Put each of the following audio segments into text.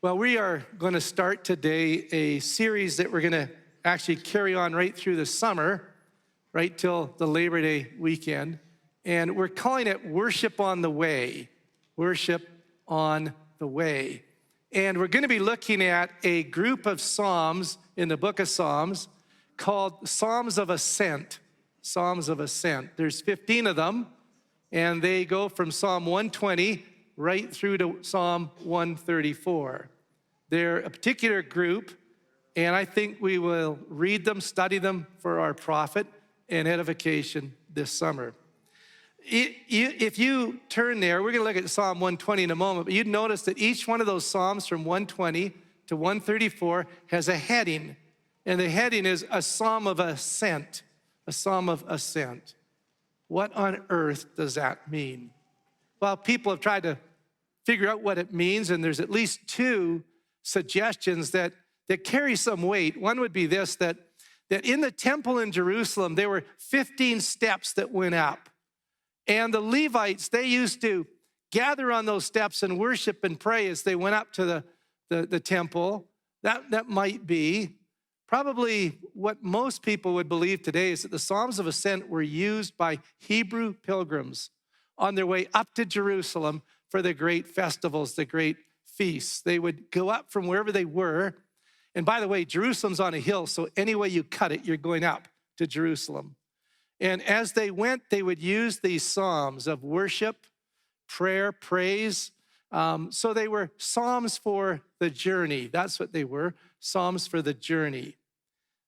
Well, we are going to start today a series that we're going to actually carry on right through the summer, right till the Labor Day weekend. And we're calling it Worship on the Way. Worship on the Way. And we're going to be looking at a group of Psalms in the book of Psalms called Psalms of Ascent. Psalms of Ascent. There's 15 of them, and they go from Psalm 120 right through to Psalm 134. They're a particular group, and I think we will read them, study them for our profit and edification this summer. If you turn there, we're going to look at Psalm 120 in a moment, but you'd notice that each one of those Psalms from 120 to 134 has a heading, and the heading is a Psalm of Ascent, a Psalm of Ascent. What on earth does that mean? Well, people have tried to figure out what it means, and there's at least two suggestions that carry some weight. One would be this, that in the temple in Jerusalem, there were 15 steps that went up. And the Levites, they used to gather on those steps and worship and pray as they went up to the temple. That might be. Probably what most people would believe today is that the Psalms of Ascent were used by Hebrew pilgrims on their way up to Jerusalem for the great festivals, the great feasts. They would go up from wherever they were. And by the way, Jerusalem's on a hill, so any way you cut it, you're going up to Jerusalem. And as they went, they would use these psalms of worship, prayer, praise. So they were psalms for the journey. That's what they were, psalms for the journey.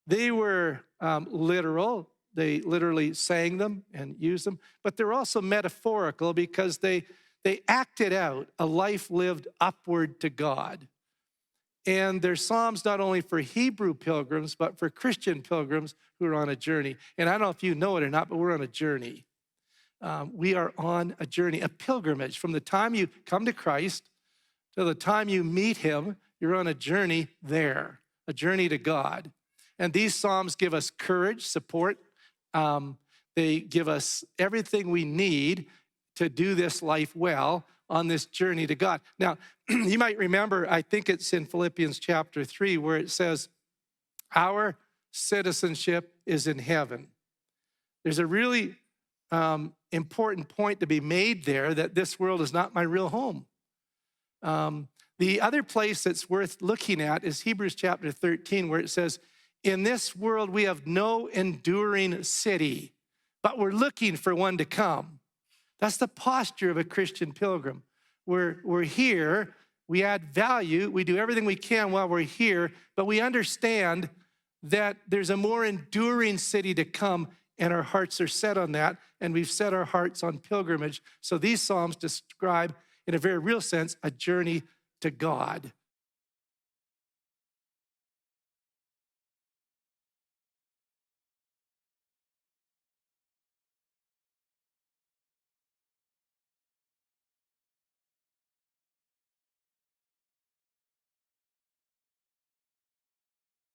They were literal. They literally sang them and used them. But they're also metaphorical because they acted out a life lived upward to God. And they're psalms not only for Hebrew pilgrims, but for Christian pilgrims who are on a journey. And I don't know if you know it or not, but we're on a journey. We are on a journey, a pilgrimage. From the time you come to Christ to the time you meet him, you're on a journey there, a journey to God. And these psalms give us courage, support. They give us everything we need to do this life well on this journey to God. Now, you might remember, I think it's in Philippians chapter 3, where it says, our citizenship is in heaven. There's a really important point to be made there, that this world is not my real home. The other place that's worth looking at is Hebrews chapter 13, where it says, in this world we have no enduring city, but we're looking for one to come. That's the posture of a Christian pilgrim. We're here, we add value, we do everything we can while we're here, but we understand that there's a more enduring city to come, and our hearts are set on that, and we've set our hearts on pilgrimage. So these Psalms describe, in a very real sense, a journey to God.